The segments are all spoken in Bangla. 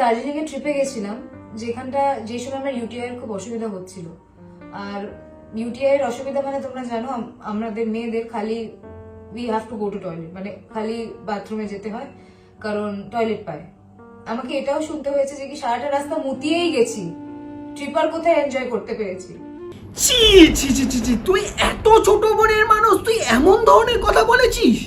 দার্জিলিং এর ট্রিপে গেছিলাম, যেখানটা যে সময় আমার ইউটিআই এর খুব অসুবিধা হচ্ছিল। আর ইউটিআই এর অসুবিধা মানে তোমরা জানো, আমাদের মেয়েদের খালি we have to go to toilet, মানে খালি বাথরুমে যেতে হয় কারণ টয়লেট পায়। আমাকে এটাও শুনতে হয়েছে যে কি সারাটা রাস্তা মুতিয়েই গেছি, ট্রিপার কোথায় এনজয় করতে পেরেছি। ছি ছি ছি ছি ছি, তুই এত ছোট বোনের মানুষ, তুই এমন ধরনের কথা বলেছিস?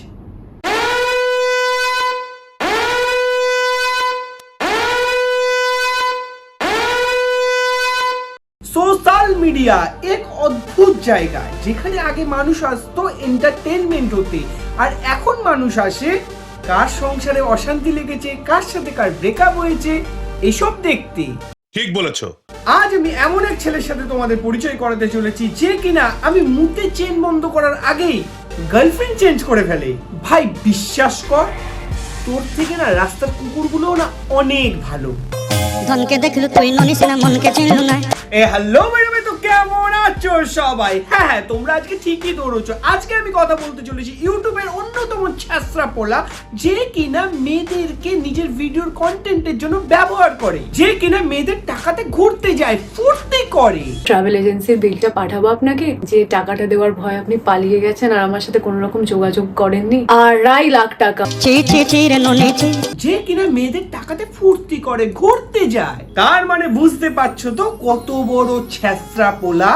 সোশ্যাল মিডিয়া এক অদ্ভুত জায়গা, যেখানে আগে মানুষ আসতো এন্টারটেনমেন্ট হতে, আর এখন মানুষ আসে কার সংসারে অশান্তি লেগেছে, কার সাথে কার ব্রেকআপ হয়েছে, এসব দেখতে। ঠিক বলেছো। আজ আমি এমন এক ছেলের সাথে তোমাদের পরিচয় করাতে চলেছি যে কিনা আমি মুতে চেন বন্ধ করার আগেই গার্লফ্রেন্ড চেঞ্জ করে ফেলে। ভাই বিশ্বাস কর, তোর থেকে না রাস্তার কুকুরগুলো না অনেক ভালো। ধনকে দেখলো তুই ননিস না, মনকে চিনলো না। হ্যালো ম্যাডাম, তো কেমন আছো সবাই? হ্যাঁ, তোমরা আজকে ঠিকই দৌড়ছো। আজকে আমি কথা বলতে চলেছি ইউটিউবের অন্যতম ছ্যাঁচড়া পোলা, যে কিনা মেয়েদেরকে নিজের ভিডিওর কন্টেন্টের জন্য ব্যবহার করে, যে কিনা মেয়েদের টাকাতে ঘুরতে যায়, ফুর্তি করে। ট্রাভেল এজেন্সির বিলটা পাঠাবো আপনাকে, যে টাকাটা দেওয়ার ভয় আপনি পালিয়ে গেছেন আর আমার সাথে কোনো রকম যোগাযোগ করেননি, 2.5 লাখ টাকা। যে কিনা মেয়েদের টাকাতে ফুর্তি করে, ঘুরতে যায়। তার মানে বুঝতে পারছো তো কত বড় ছ্যাঁচড়া পোলা।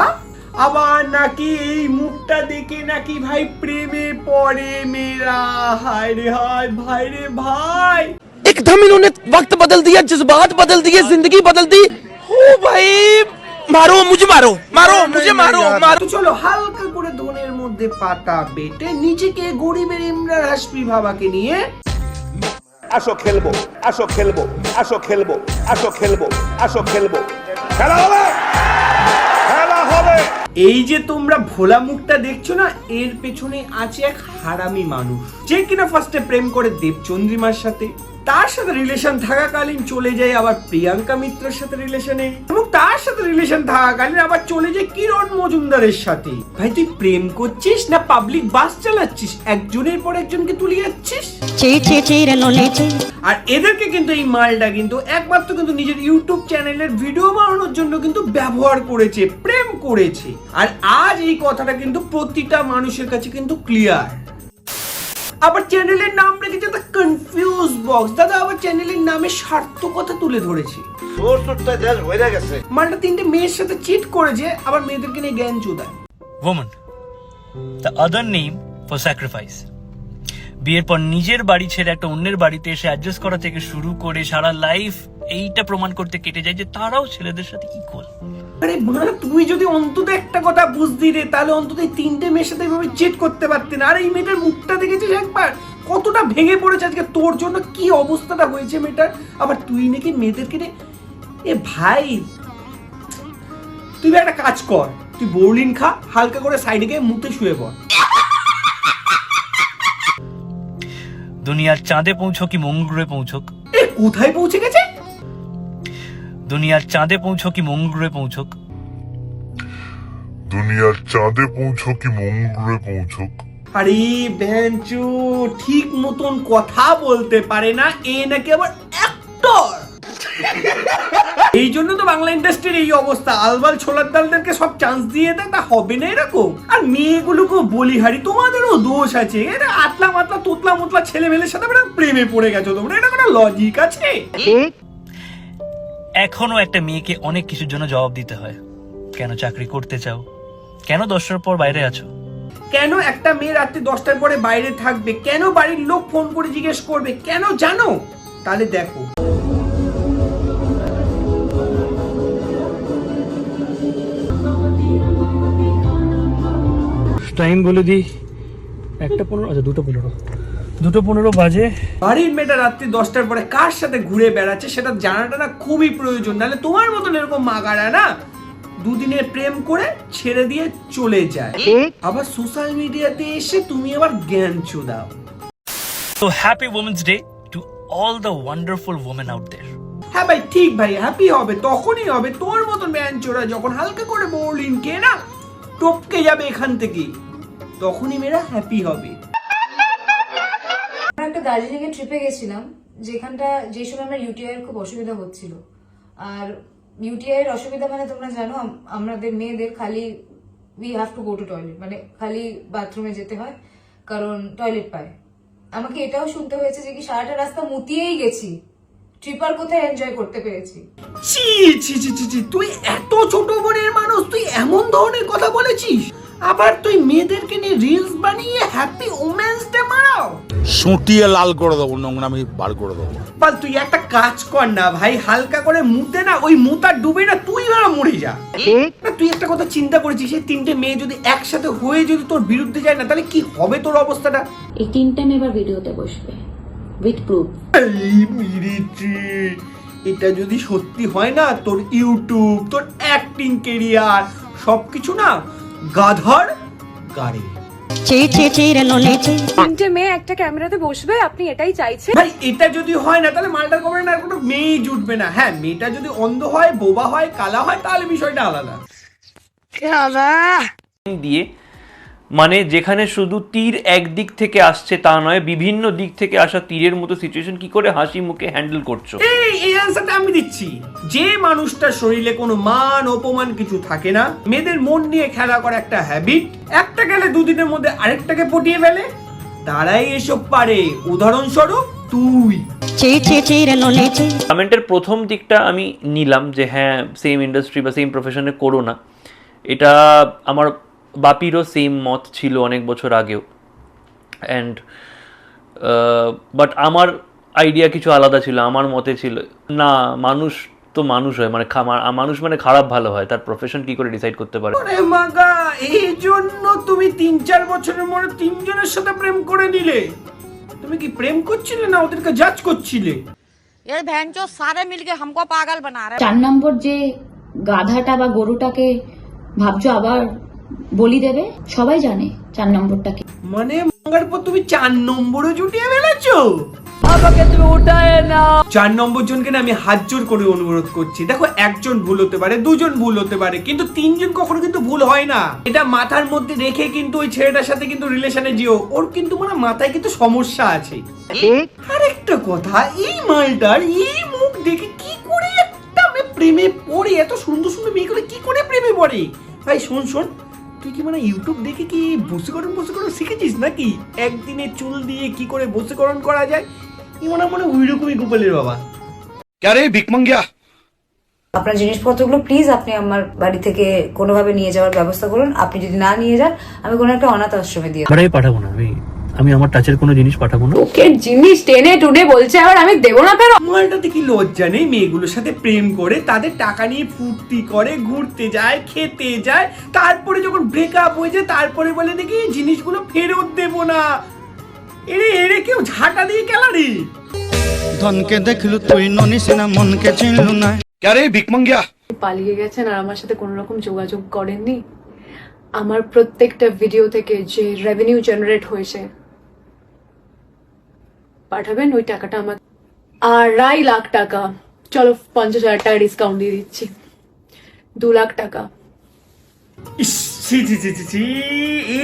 আবার নাকি এই মুখটা দেখে নাকি ভাই প্রেমে পড়ে মেয়েরা। হায় রে হায়, ভাই রে ভাই। एकदम इन्होंने वक्त बदल दिया, जज्बात बदल दिए, जिंदगी बदल दी। हो भाई, मारो मुझे, मारो मारो मुझे, मारो मारो। তো চলো হালকা করে ধনের মধ্যে পাতা বেটে নিজেকে গরিবের ইমরান হাসমি ভাবাকে নিয়ে আসো খেলবো, আসো খেলবো, আসো খেলবো, আসো খেলবো, আসো খেলবো, খেলা হবে, খেলা হবে। এই যে তোমরা ভোলা মুখটা দেখছো না, এর পেছনে আছে এক হারামি মানুষ, যে কিনা ফার্স্টে প্রেম করে দেবচন্দ্রিমার সাথে, তার সাথে রিলেশন থাকাকালীন চলে যায় আবার প্রিয়াঙ্কা মিত্রের সাথে রিলেশনে, এবং তার সাথে রিলেশন থাকাকালীন আবার চলে যায় কিরণ মজুমদারের সাথে। ভাই তুই প্রেম করছিস না পাবলিক বাস চালাচ্ছিস, একজনের পর একজনকে তুলে যাচ্ছিস? আর এদেরকে কিন্তু এই মালটা কিন্তু একমাত্র কিন্তু নিজের ইউটিউব চ্যানেলের ভিডিও বানানোর জন্য কিন্তু ব্যবহার করেছে, প্রেম করেছে। আর আজ এই কথাটা কিন্তু প্রতিটা মানুষের কাছে কিন্তু ক্লিয়ার। আবার চ্যানেলের নাম রেখেছে দ্য কনফিউজ বক্স। দাদা আবার চ্যানেলের নামে সার্থকতা তুলে ধরেছে। মালটা 3টে মেয়ের সাথে চিট করেছে, আবার মেয়েদেরকে নিয়ে জ্ঞান চোদায়। woman, the other name for sacrifice. বিয়ের পর নিজের বাড়ি ছেড়ে একটা অন্যের বাড়িতে এসে অ্যাডজাস্ট করা থেকে শুরু করে সারা লাইফ এইটা প্রমাণ করতে কেটে যায় যে তারাও ছেলেদের সাথে ইকুয়াল। আরে মানে তুই যদি অন্তত একটা কথা বুঝতি রে, তাহলে অন্তত এই 3টে মেয়ের সাথে এভাবে চিট করতে পারতি না। আর এই মেয়েটার মুখটা দেখেছিস একবার, কতটা ভেঙে পড়েছে আজকে তোর জন্য, কি অবস্থাটা হয়েছে মেয়েটার। আবার তুই নাকি মেয়েদেরকে রে, এ ভাই তুই একটা কাজ কর, তুই বোরলিন খা, হালকা করে সাইডে গিয়ে মুতে শুয়ে পড়। দুনিয়ার চাঁদে পৌঁছো কি মঙ্গল গ্রহে পৌঁছোক, এ কোথায় পৌঁছে গেছে? দুনিয়ার চাঁদে পৌঁছো কি মঙ্গল গ্রহে পৌঁছোক, দুনিয়ার চাঁদে পৌঁছো কি মঙ্গল গ্রহে পৌঁছোক। আরে বেঞ্চু ঠিক মতন কথা বলতে পারে না, এ নাকি আবার অ্যাক্টর। এই জন্য তো বাংলা ইন্ডাস্ট্রির এই অবস্থা, আলবাল ছোলার ডালদেরকে সব চান্স দিয়ে দেয়, তা হবে না এরকম। আর মেয়েগুলোকেও বলিহারি, তোমাদেরও দোষ আছে। এটা আতলা মাতলা তোতলা মোতলা ছেলে মেয়ের সাথে প্রেমে পড়ে গেছো তোমরা, এটা কোনো লজিক আছে? এখনো একটা মেয়েকে অনেক কিছুর জন্য জবাব দিতে হয়। কেন চাকরি করতে চাও, কেন 10টার পর বাইরে আছো, কেন একটা মেয়ে রাত্রি 10টার পরে বাইরে থাকবে, কেন বাড়ির লোক ফোন করে জিজ্ঞেস করবে, কেন জানো? তাহলে দেখো টাইম বলে দিই 1:15, আচ্ছা 2:15 বাজে। বাড়ির মেয়েটা রাত্রি 10টার পরে কার সাথে ঘুরে বেড়াচ্ছে সেটা জানাটা না খুবই প্রয়োজন। নাহলে তোমার মতন এরকম মাগারা না দুদিনের প্রেম করে ছেড়ে দিয়ে চলে যায়, আবার সোশ্যাল মিডিয়াতে এসে তুমি আবার জ্ঞান চোদাও। So happy Women's Day to all the wonderful women out there. হ্যাঁ ভাই ঠিক ভাই, হ্যাপি হবে তখনই হবে তোর মতন জ্ঞান চোরা যখন হালকা করে বোরলিন কে না টপকে যাবে এখান থেকে, তখনই মেয়েরা হ্যাপি হবে। আমরা একটা দার্জিলিং এর ট্রিপে গেছিলাম, যেখানটা যে সময় আমার ইউটিআই এর খুব অসুবিধা হচ্ছিল। আর ইউটিআই এর অসুবিধা মানে তোমরা জানো আমাদের মেয়েদের খালি we have to go to toilet, মানে খালি বাথরুমে যেতে হয় কারণ টয়লেট পায়। আমাকে এটাও শুনতে হয়েছে যে কি সারাটা রাস্তা মুতিয়েই গেছি, ট্রিপার কোথায় এনজয় করতে পেরেছি। ছি ছি ছি ছি ছি, তুই এত ছোট বোনের মানুষ, তুই এমন ধরনের কথা বলেছিস? আবার তুই মেয়েদেরকে নিয়ে রিলস বানিয়ে হ্যাপি ওমেন্স ডে মারাও। সুটিয়ে লাল করে দেবো, নোংরামি বার করে দেবো। পাল তুই একটা কাজ কর না ভাই, হালকা করে মুতে না, ওই মুতা ডুবে না তুই মারা মরে যা। না তুই একটা কথা চিন্তা করেছিস, সেই তিনটে মেয়ে যদি একসাথে হয়ে যদি তোর বিরুদ্ধে যায় না, তাহলে কি হবে তোর অবস্থাটা? এই তিনটা মেয়ে এবার ভিডিওতে বসবে উইথ প্রুফ। এই মিরিচি, এটা যদি সত্যি হয় না, তোর ইউটিউব, তোর অ্যাক্টিং কেরিয়ার সবকিছু না গাধার গাড়ি। চি চি চি রে ননি চি। তিনটে মেয়ে একটা ক্যামেরাতে বসবে, আপনি এটাই চাইছেন? ভাই এটা যদি হয় না, তাহলে মালটার কমে না, আর কোনো মেয়েই জুটবে না। হ্যাঁ, মেয়েটা যদি অন্ধ হয়, বোবা হয়, কালা হয়, তাহলে বিষয়টা আলাদা। দিয়ে মানে যেখানে শুধু তীর একদিক থেকে আসছে তা নয়, বিভিন্ন দিক থেকে আসা তীরের মতো সিচুয়েশন কি করে হাসি মুখে হ্যান্ডেল করছো? এই অ্যান্সারটা আমি দিচ্ছি। যে মানুষটার শরীরে কোনো মান অপমান কিছু থাকে না, মেয়েদের মন নিয়ে খেলা করে একটা হ্যাবিট, একটা গেলে দুদিনের মধ্যে আরেকটাকে পটিয়ে ফেলে, তারাই এসব পারে। উদাহরণস্বরূপ তুই। চি চি চি রে ননি চি। কমেন্টের প্রথম দিকটা আমি নিলাম যে হ্যাঁ, সেম ইন্ডাস্ট্রি বা সেম প্রফেশনে করো না। এটা আমার বাপিরও সেম মত ছিল অনেক বছর আগেও। অ্যান্ড বাট আমার আইডিয়া কিছু আলাদা ছিল। আমার মতে ছিল না, মানুষ তো মানুষ হয়, মানে মানুষ মানে খারাপ ভালো হয়, তার প্রফেশন কি করে ডিসাইড করতে পারে? আরে মাগা, এই জন্য তুমি 3-4 বছরের মধ্যে 3 জনের সাথে প্রেম করে নিলে? তুমি কি প্রেম করছিলে না ওদেরকে জাজ করছিলে? ये भैंचो सारे मिलके हमको पागल बना रहे। 4 নম্বর যে গাধাটা বা গরুটাকে ভাবছো আবার বলি দেবে, সবাই জানে 4 নম্বরটাকে। মানে মাঙ্গার পর তুমি 4 নম্বরও জুটিয়ে ফেলেছো? আমাকে তুমি উঠায় না। 4 নম্বর জনকে না আমি হাত জোর করে অনুরোধ করছি, দেখো একজন ভুল হতে পারে, দুজন ভুল হতে পারে, কিন্তু 3 জন কখনো কিন্তু ভুল হয় না। এটা মাথার মধ্যে রেখে কিন্তু ওই ছেলেটার সাথে কিন্তু রিলেশনে যেও। ওর কিন্তু মানে মাথায় কিন্তু সমস্যা আছে। আরেকটা কথা, এই মালটার এই মুখ দেখে কি করে একটা মেয়ে প্রেমে পড়ে? এত সুন্দর সুন্দর মেয়েগুলো কি করে প্রেমে পড়ে? ভাই শোন, তুই কি মানে ইউটিউব দেখে কি বশীকরণ শিখেছিস নাকি? একদিনে চুল দিয়ে কি করে বশীকরণ করা যায়, মনে ওইরকমই গোপালের বাবা। কে রে ভিকমঙ্গিয়া? আপনার জিনিসপত্রগুলো প্লিজ আপনি আমার বাড়ি থেকে কোনোভাবে নিয়ে যাওয়ার ব্যবস্থা করুন। আপনি যদি না নিয়ে যান, আমি কোনো একটা অনাথ আশ্রমে দিয়ে আমি পাঠাবো না, আমি আমার টাচের কোনো জিনিস পাঠাবো না। ওকে জিনিস টেনে টুনে বলছে, আবার আমি দেবো না কেন? মালটাতে কি লজ্জা নেই? মেয়েগুলোর সাথে প্রেম করে তাদের টাকা নিয়ে ফুর্তি করে, ঘুরতে যায়, খেতে যায়, তারপরে যখন ব্রেকআপ হয়ে যায় তারপরে বলে দেখি জিনিসগুলো ফেরত দেবো না। এরে কেউ ঝাঁটা দিয়ে খেলারি। ধনকে দেখলু তুই ননিস না, মনকে চিনলু না। কে রে ভিকমঙ্গিয়া? পালিয়ে গেছেন আর আমার সাথে কোনো রকম যোগাযোগ করেননি। আমার প্রত্যেকটা ভিডিও থেকে যে রেভিনিউ জেনারেট হয়েছে পাঠাবেন ওই টাকাটা আমার। 2.5 লাখ টাকা, চলো 50,000 টাকা ডিসকাউন্ট দিয়ে দিচ্ছি, 2 লাখ টাকা।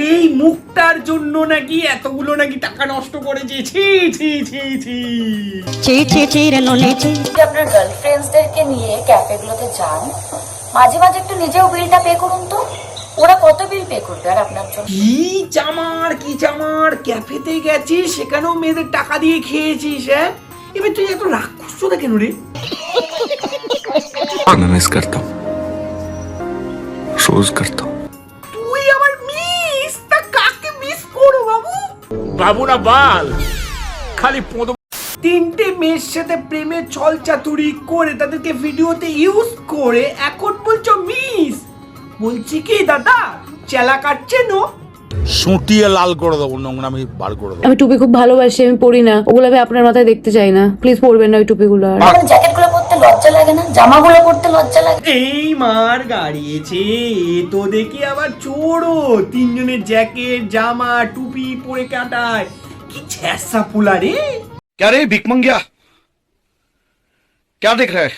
এই মুখটার জন্য নাকি এতগুলো নাকি টাকা নষ্ট করেছে? ছি ছি ছি ছি। চি চি চি রে ননি চি। আপনার গার্লফ্রেন্ডসদেরকে নিয়ে ক্যাফেগুলোতে যান, মাঝে মাঝে একটু নিজেও বিলটা পে করুন তো। ওরা কত বিল পে করবে আর আপনার জন্য? কি চামার ক্যাফেতে গেছিস, সেখানেও মেয়েদের টাকা দিয়ে খেয়েছিস? হ্যাঁ, এবার তুই এত রাগ করছো না কেন রে? मैं मिस करता हूँ, रोज करता हूँ। তুই আবার মিস? তা কাকে মিস করো বাবু? বাবু না বাল, খালি পদ। 3টে মেয়ের সাথে প্রেমে ছল চাতুরি করে তাদেরকে ভিডিওতে ইউজ করে এখন বলছো মিস? বলছি কি দাদা, চেলা কাটছে নো? সুটিয়ে লাল করে দেবো, নোংরামি বার করে দেবো। আমি টুপি খুব ভালোবাসি, আমি পরি না ওগুলো, আমি আপনার মাথায় দেখতে চাই না, প্লিজ পরবেন না ওই টুপিগুলো। আর জ্যাকেটগুলো পরতে লজ্জা লাগে না? জামাগুলো পরতে লজ্জা লাগে? এই মার গাড়িয়েছে এ তো দেখি আবার চোরো। 3 জনের জ্যাকেট, জামা, টুপি পরে কাটায়, কি ছ্যাঁসা পুলা রে। কে রে ভিকমঙ্গিয়া? क्या देख रहा है?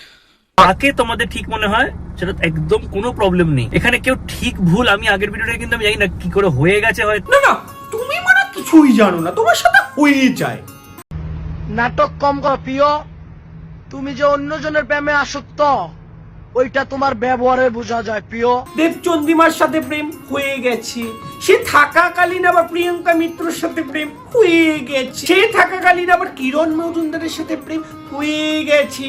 তাকে তোমাদের ঠিক মনে হয় সেটা একদম কোনো প্রবলেম নেই। এখানে কেউ ঠিক ভুল, আমি আগের ভিডিওটা কিন্তু আমি জানি না কি করে হয়ে গেছে হয়তো। না তুমি মানে কিছুই জানো না, তোমার সাথে হয়ে যায়। নাটক কম কর প্রিয়, তুমি যে অন্যজনের প্রেমে আসক্ত ওইটা তোমার ব্যবহারে বোঝা যায় প্রিয়। দেবচন্দ্রিমার সাথে প্রেম হয়ে গেছে, সে থাকাকালীন আবার প্রিয়াঙ্কা মিত্রর সাথে প্রেম হয়ে গেছে, সে থাকাকালীন আবার কিরণ মজুমদারের সাথে প্রেম হয়ে গেছে,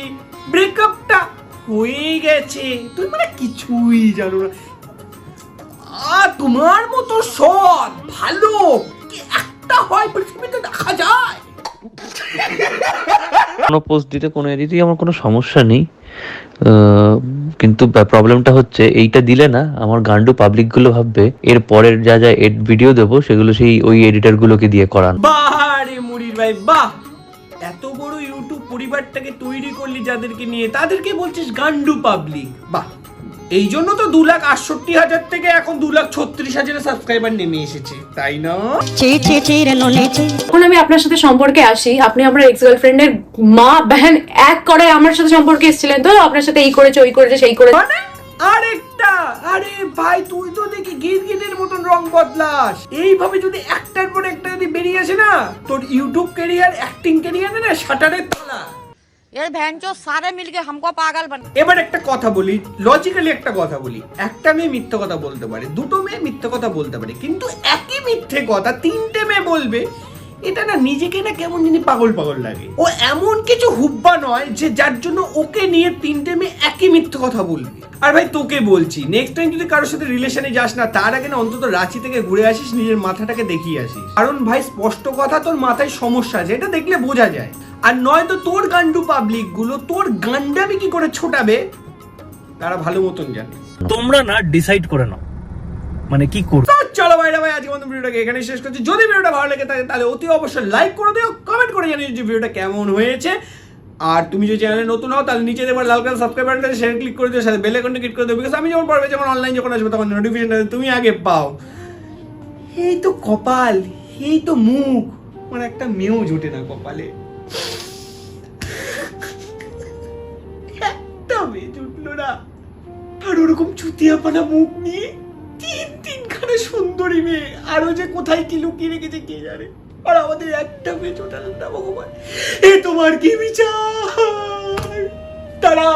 ব্রেকআপটা হয়ে গেছে। তুমি মানে কিছুই জানো না। তোমার মতো সৎ ভালো কি একটা হয় পৃথিবীতে দেখা যায়? কোনো পোস্ট দিতে কোনো এডিটই আমার কোনো সমস্যা নেই, কিন্তু প্রবলেমটা হচ্ছে এইটা দিলে না আমার গান্ডু পাবলিক গুলো ভাববে এর পরের যা যা ভিডিও দেবো সেগুলো সেই ওই এডিটর গুলোকে দিয়ে করান। বাহ রে মুরির ভাই বাহ, এত বড় ইউটিউব পরিবারটাকে তৈরি করলি যাদেরকে নিয়ে, তাদেরকে বলছিস গান্ডু পাবলিক। বাহ, এই জন্য তো 2,68,000 থেকে এখন 2,36,000 সাবস্ক্রাইবার নেমে এসেছে, তাই না? চেয়ে চেয়ে চেয়ে ননেছে এখন আমি আপনার সাথে সম্পর্কে আসি, আপনি আমার এক্স গার্লফ্রেন্ডের মা বহন এক করে আমার সাথে সম্পর্কে এসেছিলেন, তো আপনার সাথে এই করেছে ওই করেছে সেই করেছে। মানে আরেকটা, আরে ভাই তুই তো দেখি গিরগিটের মতন রং বদলাস। এইভাবে যদি একটার পর একটা যদি বেরিয়ে আসে না, তোর ইউটিউব ক্যারিয়ার, অ্যাক্টিং ক্যারিয়ার না শাটারের তলা। এবার একটা কথা বলি, লজিক্যালি একটা কথা বলি, একটা মেয়ে মিথ্যে কথা বলতে পারে, দুটো মেয়ে মিথ্যে কথা বলতে পারে, কিন্তু একই মিথ্যে কথা 3টে মেয়ে বলবে, এটা না নিজেকে না কেমন জানি পাগল পাগল লাগে। ও এমন কিছু হুব্বা নয় যে যার জন্য ওকে নিয়ে 3টে মেয়ে একই মিথ্যে কথা বলবে। আর ভাই তোকে বলছি, নেক্সট টাইম যদি কারোর সাথে রিলেশনে যাস না, তার আগে না অন্তত রাঁচি থেকে ঘুরে আসিস, নিজের মাথাটাকে দেখিয়ে আসিস। কারণ ভাই স্পষ্ট কথা, তোর মাথায় সমস্যা আছে, এটা দেখলে বোঝা যায়। আর নয়তো তোর গান্ডু পাবলিক গুলো তোর গান্ডামি কি করে ছোটাবে তারা ভালো মতন জানে। তোমরা না ডিসাইড করে নাও মানে কি করবে। চলো ভাইরা ভাই, আজকে আমাদের ভিডিওটাকে এখানে শেষ করছি। যদি ভিডিওটা ভালো লাগে থাকে তাহলে অতি অবশ্যই লাইক করে দিও, কমেন্ট করে জানিও যে ভিডিওটা কেমন হয়েছে। আর তুমি যদি চ্যানেলে নতুন হও তাহলে নিচে দেবার লাল কালার সাবস্ক্রাইব বাটনটা সেটা ক্লিক করে দিও, সাথে বেল আইকনটা ক্লিক করে দিও, বিকজ আমি যখন পড়বে, যখন অনলাইন যখন আসবে তখন নোটিফিকেশনটা তুমি আগে পাও। এই তো কপাল, এই তো মুখ, মানে একটা মেয়েও জোটে না কপালে, একটা মেয়ে জুটলো না। আর ওরকম চুতিয়াপানা মুখ নিয়ে তিনখানা সুন্দরী মেয়ে আরো যে কোথায় কি লুকিয়ে রেখেছে কে জানে। আর আমাদের একটা মেয়ে জোটাল না, ভগবান এ তোমার কি বিচার? তারা